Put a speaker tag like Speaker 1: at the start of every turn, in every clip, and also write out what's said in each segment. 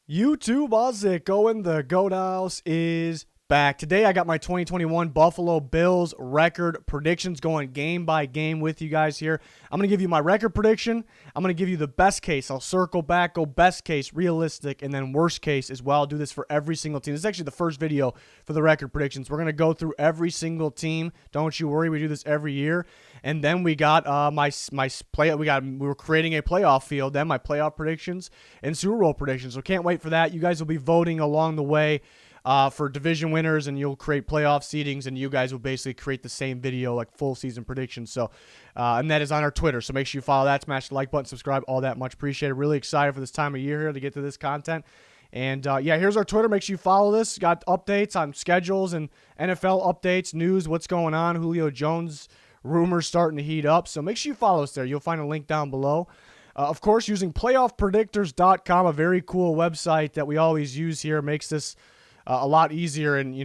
Speaker 1: YouTube, how's it going? The Goat House is back. Today I got my 2021 Buffalo Bills record predictions going game by game with you guys here. I'm going to give you my record prediction. I'm going to give you the best case. I'll circle back, go best case, realistic, and then worst case as well. I'll do this for every single team. This is actually the first video for the record predictions. We're going to go through every single team. Don't you worry, we do this every year. And then we got we were creating a playoff field, then my playoff predictions and Super Bowl predictions. So can't wait for that. You guys will be voting along the way for division winners, and you'll create playoff seedings, and you guys will basically create the same video, like full season predictions. So, and that is on our Twitter. So make sure you follow that, smash the like button, subscribe, all that, much appreciated. Really excited for this time of year here to get to this content. And yeah, here's our Twitter. Make sure you follow this. Got updates on schedules and NFL updates, news, what's going on. Julio Jones rumors starting to heat up. So make sure you follow us there. You'll find a link down below. Of course, using playoffpredictors.com, a very cool website that we always use here, makes this a lot easier and,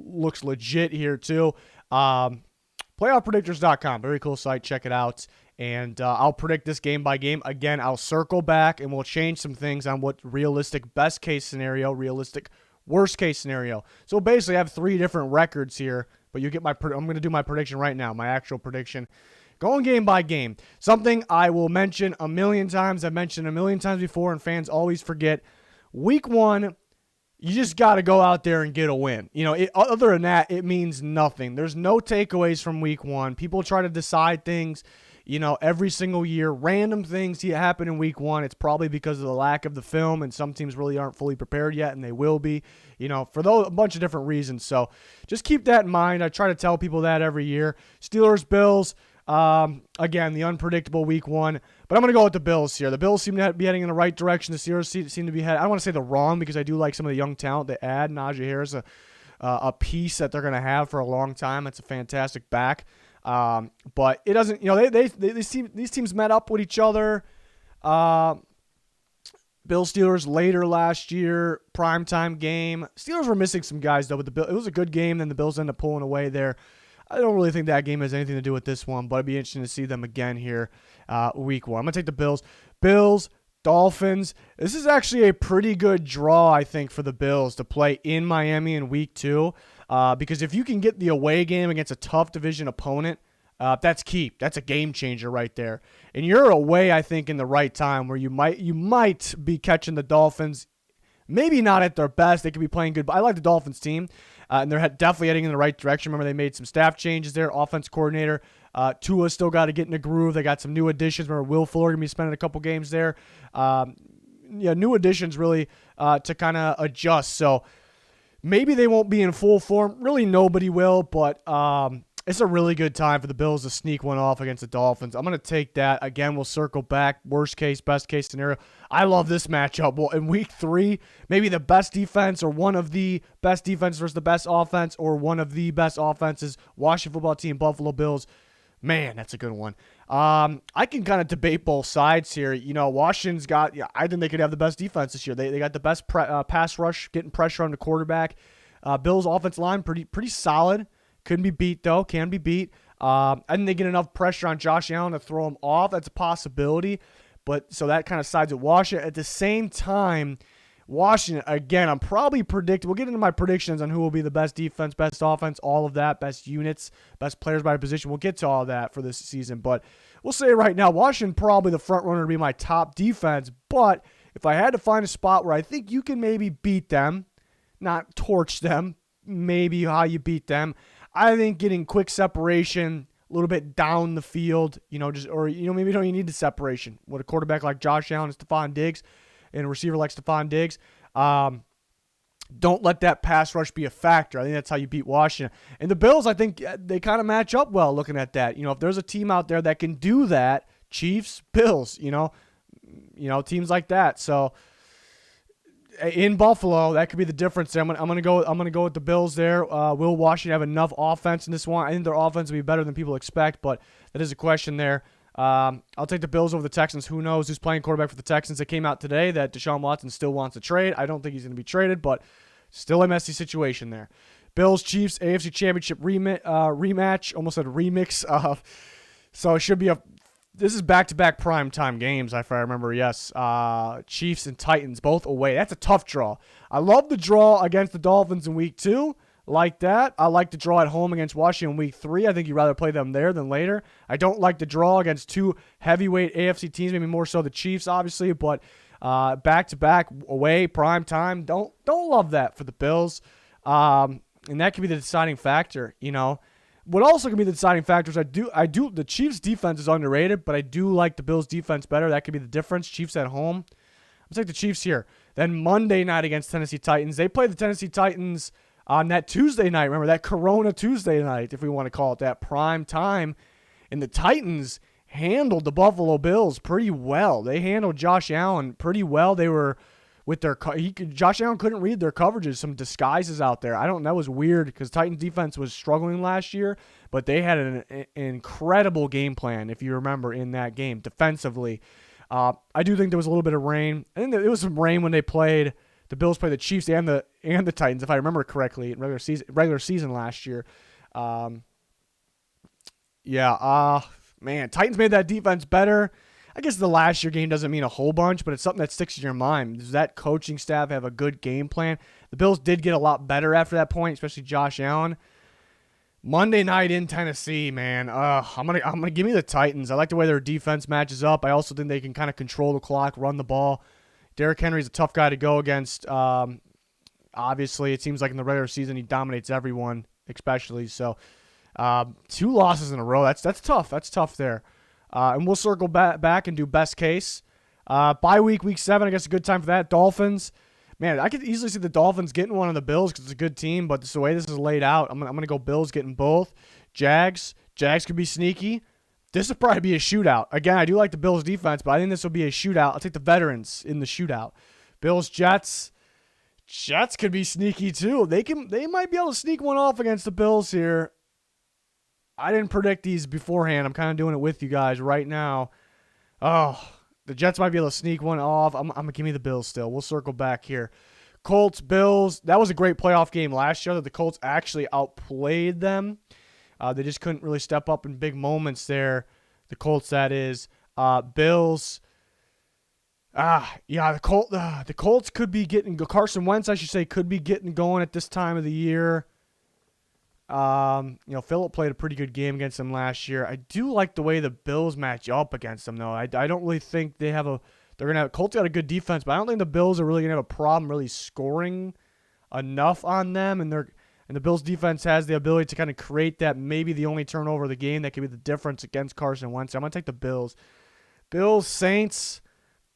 Speaker 1: looks legit here too. Playoffpredictors.com, very cool site. Check it out. And I'll predict this game by game. Again, I'll circle back and we'll change some things on what realistic best case scenario, realistic worst case scenario. So basically, I have three different records here, but you get I'm going to do my prediction right now, my actual prediction. Going game by game. Something I will mention a million times. I've mentioned a million times before, and fans always forget. Week one, you just got to go out there and get a win. Other than that, it means nothing. There's no takeaways from week one. People try to decide things, every single year. Random things happen in week one. It's probably because of the lack of the film, and some teams really aren't fully prepared yet, and they will be, for a bunch of different reasons. So just keep that in mind. I try to tell people that every year. Steelers, Bills. Again, the unpredictable week one, but I'm going to go with the Bills here. The Bills seem to be heading in the right direction. The Steelers seem to be heading, I don't want to say the wrong, because I do like some of the young talent they add. Najee Harris, a piece that they're going to have for a long time. It's a fantastic back. But it doesn't, these teams met up with each other. Bills Steelers later last year, primetime game. Steelers were missing some guys though, but it was a good game. Then the Bills ended up pulling away there. I don't really think that game has anything to do with this one, but it'd be interesting to see them again here week one. I'm going to take the Bills. Bills, Dolphins. This is actually a pretty good draw, I think, for the Bills to play in Miami in week two, because if you can get the away game against a tough division opponent, that's key. That's a game changer right there. And you're away, I think, in the right time where you might be catching the Dolphins. Maybe not at their best. They could be playing good, but I like the Dolphins team. And they're definitely heading in the right direction. Remember, they made some staff changes there. Offense coordinator. Tua still got to get in a groove. They got some new additions. Remember, Will Fuller going to be spending a couple games there. New additions really to kind of adjust. So maybe they won't be in full form. Really, nobody will, but it's a really good time for the Bills to sneak one off against the Dolphins. I'm going to take that. Again, we'll circle back. Worst case, best case scenario. I love this matchup. Well, in week three, maybe the best defense or one of the best defense versus the best offense, or one of the best offenses. Washington football team, Buffalo Bills. Man, that's a good one. I can kind of debate both sides here. Washington's got, I think they could have the best defense this year. They got the best pass rush, getting pressure on the quarterback. Bills' offensive line, pretty solid. Couldn't be beat, though. Can be beat. I think they get enough pressure on Josh Allen to throw him off. That's a possibility. But so that kind of sides with Washington. At the same time, Washington, again, I'm probably we'll get into my predictions on who will be the best defense, best offense, all of that, best units, best players by position. We'll get to all that for this season. But we'll say right now, Washington probably the front runner to be my top defense. But if I had to find a spot where I think you can maybe beat them, not torch them, maybe how you beat them, I think getting quick separation, a little bit down the field, maybe you don't even need the separation. With a quarterback like Josh Allen and Stephon Diggs, and a receiver like Stephon Diggs, don't let that pass rush be a factor. I think that's how you beat Washington. And the Bills, I think they kind of match up well looking at that. If there's a team out there that can do that, Chiefs, Bills, teams like that. So in Buffalo, that could be the difference there. I'm gonna go with the Bills there. Will Washington have enough offense in this one? I think their offense will be better than people expect, but that is a question there. I'll take the Bills over the Texans. Who knows who's playing quarterback for the Texans? It came out today that Deshaun Watson still wants to trade. I don't think he's going to be traded, but still a messy situation there. Bills, Chiefs, AFC Championship rematch. Almost said remix. So it should be a This is back-to-back primetime games, if I remember. Yes, Chiefs and Titans both away. That's a tough draw. I love the draw against the Dolphins in week 2. Like that. I like the draw at home against Washington week 3. I think you'd rather play them there than later. I don't like the draw against two heavyweight AFC teams, maybe more so the Chiefs, obviously, but back-to-back away primetime. Don't love that for the Bills. And that could be the deciding factor, you know. What also can be the deciding factor is I do the Chiefs defense is underrated, but I do like the Bills defense better. That could be the difference. Chiefs at home. Let's take the Chiefs here. Then Monday night against Tennessee Titans. They play the Tennessee Titans on that Tuesday night. Remember that Corona Tuesday night, if we want to call it that, prime time. And the Titans handled the Buffalo Bills pretty well. They handled Josh Allen pretty well. They were with their Josh Allen couldn't read their coverages, some disguises out there. That was weird because Titans defense was struggling last year, but they had an incredible game plan, if you remember, in that game defensively. I do think there was a little bit of rain. I think there was some rain when they played. The Bills played the Chiefs and the Titans, if I remember correctly, in regular season last year. Man, Titans made that defense better. I guess the last year game doesn't mean a whole bunch, but it's something that sticks in your mind. Does that coaching staff have a good game plan? The Bills did get a lot better after that point, especially Josh Allen. Monday night in Tennessee, man. I'm gonna give me the Titans. I like the way their defense matches up. I also think they can kind of control the clock, run the ball. Derrick Henry's a tough guy to go against. Obviously, it seems like in the regular season he dominates everyone, especially. So, 2 losses in a row. That's tough. That's tough there. And we'll circle back and do best case. Bye week 7, I guess a good time for that. Dolphins. Man, I could easily see the Dolphins getting one of the Bills because it's a good team, but the way this is laid out, I'm gonna go Bills getting both. Jags could be sneaky. This will probably be a shootout. Again, I do like the Bills defense, but I think this will be a shootout. I'll take the veterans in the shootout. Bills, Jets. Jets could be sneaky too. They might be able to sneak one off against the Bills here. I didn't predict these beforehand. I'm kind of doing it with you guys right now. Oh, the Jets might be able to sneak one off. I'm going to give me the Bills still. We'll circle back here. Colts, Bills. That was a great playoff game last year that the Colts actually outplayed them. They just couldn't really step up in big moments there. The Colts, that is. Bills. The Colts could be getting Carson Wentz, I should say, could be getting going at this time of the year. Phillip played a pretty good game against them last year. I do like the way the Bills match up against them, though. I don't really think they have Colts got a good defense, but I don't think the Bills are really gonna have a problem really scoring enough on them, and the Bills defense has the ability to kind of create that maybe the only turnover of the game that could be the difference against Carson Wentz. I'm gonna take the Bills. Bills, Saints.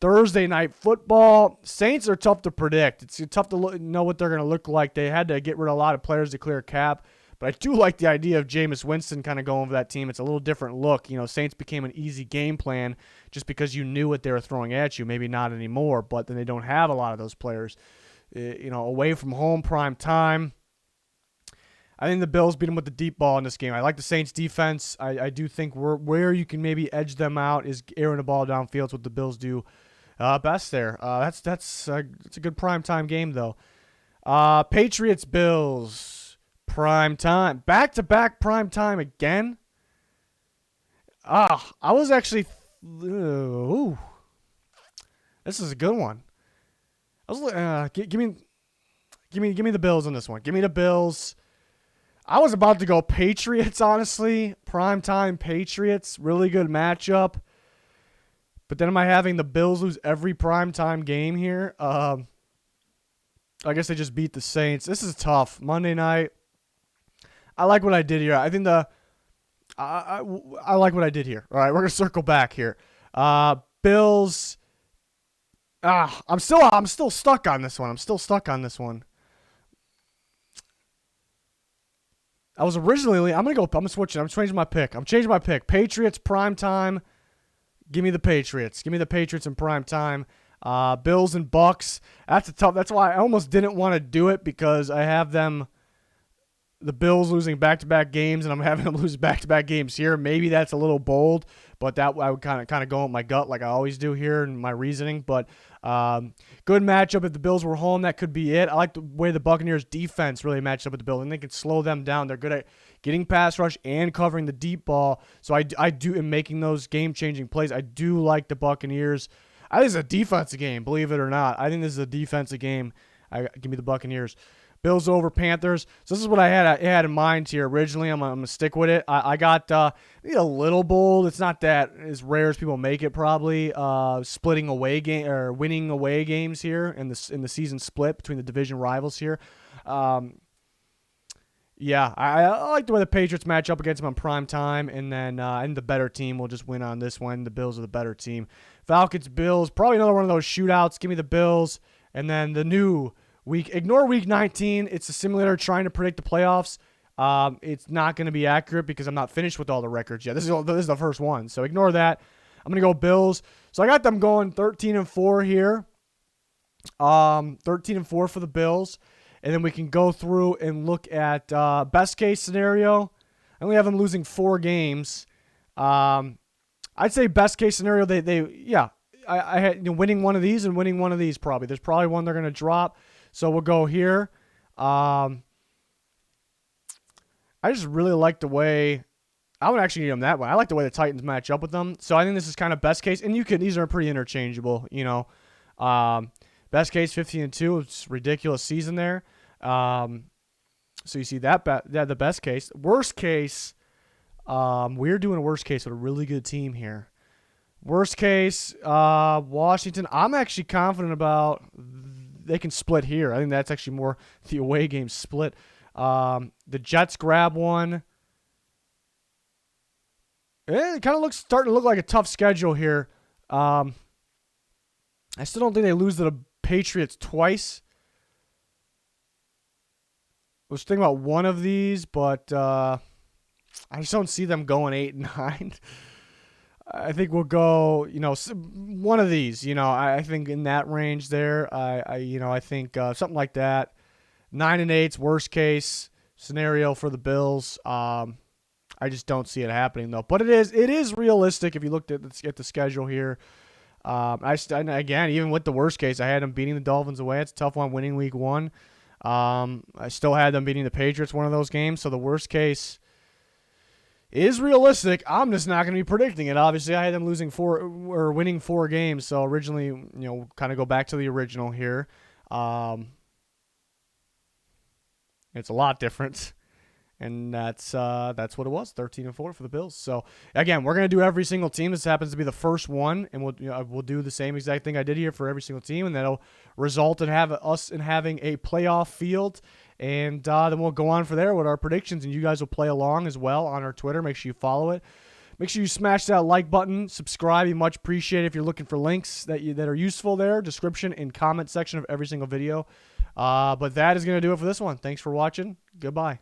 Speaker 1: Thursday night football. Saints are tough to predict. It's tough to know what they're going to look like. They had to get rid of a lot of players to clear cap. But I do like the idea of Jameis Winston kind of going for that team. It's a little different look. Saints became an easy game plan just because you knew what they were throwing at you. Maybe not anymore, but then they don't have a lot of those players. Away from home, prime time. I think the Bills beat them with the deep ball in this game. I like the Saints defense. I do think where you can maybe edge them out is airing the ball downfield. It's what the Bills do best there. It's a good prime time game, though. Patriots, Bills. Prime time. Back-to-back prime time again. I was actually... This is a good one. Give me the Bills on this one. Give me the Bills. I was about to go Patriots, honestly. Prime time Patriots. Really good matchup. But then am I having the Bills lose every prime time game here? I guess they just beat the Saints. This is tough. Monday night. I like what I did here. I think I like what I did here. All right, we're gonna circle back here. Bills. I'm still stuck on this one. I was originally. I'm switching. I'm changing my pick. Patriots prime time. Give me the Patriots. Give me the Patriots in prime time. Bills and Bucks. That's why I almost didn't want to do it because I have them. the Bills losing back-to-back games, and I'm having them lose back-to-back games here. Maybe that's a little bold, but that I would kind of go with my gut like I always do here in my reasoning. But good matchup if the Bills were home. That could be it. I like the way the Buccaneers defense really matched up with the Bills, and they can slow them down. They're good at getting pass rush and covering the deep ball. So I do in making those game-changing plays. I do like the Buccaneers. I think it's a defensive game, believe it or not. I think this is a defensive game. Give me the Buccaneers. Bills over Panthers. So this is what I had in mind here originally. I'm gonna stick with it. I got a little bold. It's not that as rare as people make it. Probably splitting away game or winning away games here in the season split between the division rivals here. Yeah, I like the way the Patriots match up against them on prime time, and then and the better team will just win on this one. The Bills are the better team. Falcons, Bills, probably another one of those shootouts. Give me the Bills, and then the new week. Ignore week 19. It's a simulator trying to predict the playoffs. It's not going to be accurate because I'm not finished with all the records yet. This is the first one, so ignore that. I'm going to go Bills. So I got them going 13-4 here. 13-4 for the Bills. And then we can go through and look at best case scenario. I only have them losing 4 games. I'd say best case scenario, I had winning one of these and winning one of these probably. There's probably one they're going to drop. So we'll go here. I just really like the way I would actually need them that way. I like the way the Titans match up with them. So I think this is kind of best case, and these are pretty interchangeable. Best case 15-2. It's a ridiculous season there. So you see that the best case. Worst case, we're doing a worst case with a really good team here. Worst case, Washington. I'm actually confident about they can split here. I think that's actually more the away game split. The Jets grab one. It kind of starting to look like a tough schedule here. I still don't think they lose to the Patriots twice. I was thinking about one of these, but I just don't see them going 8-9. I think we'll go, one of these. I think in that range there. I think something like that. 9-8's worst case scenario for the Bills. I just don't see it happening though. But it is realistic if you looked at the schedule here. Again, even with the worst case, I had them beating the Dolphins away. It's a tough one, winning week 1. I still had them beating the Patriots one of those games. So the worst case is realistic. I'm just not going to be predicting it. Obviously, I had them winning 4 games. So originally, kind of go back to the original here. It's a lot different. And that's what it was, 13-4 for the Bills. So again, we're gonna do every single team. This happens to be the first one, and we'll do the same exact thing I did here for every single team, and that'll result in having a playoff field. And then we'll go on from there with our predictions, and you guys will play along as well on our Twitter. Make sure you follow it. Make sure you smash that like button, subscribe. You much appreciate it if you're looking for links that are useful there. Description and comment section of every single video. But that is gonna do it for this one. Thanks for watching. Goodbye.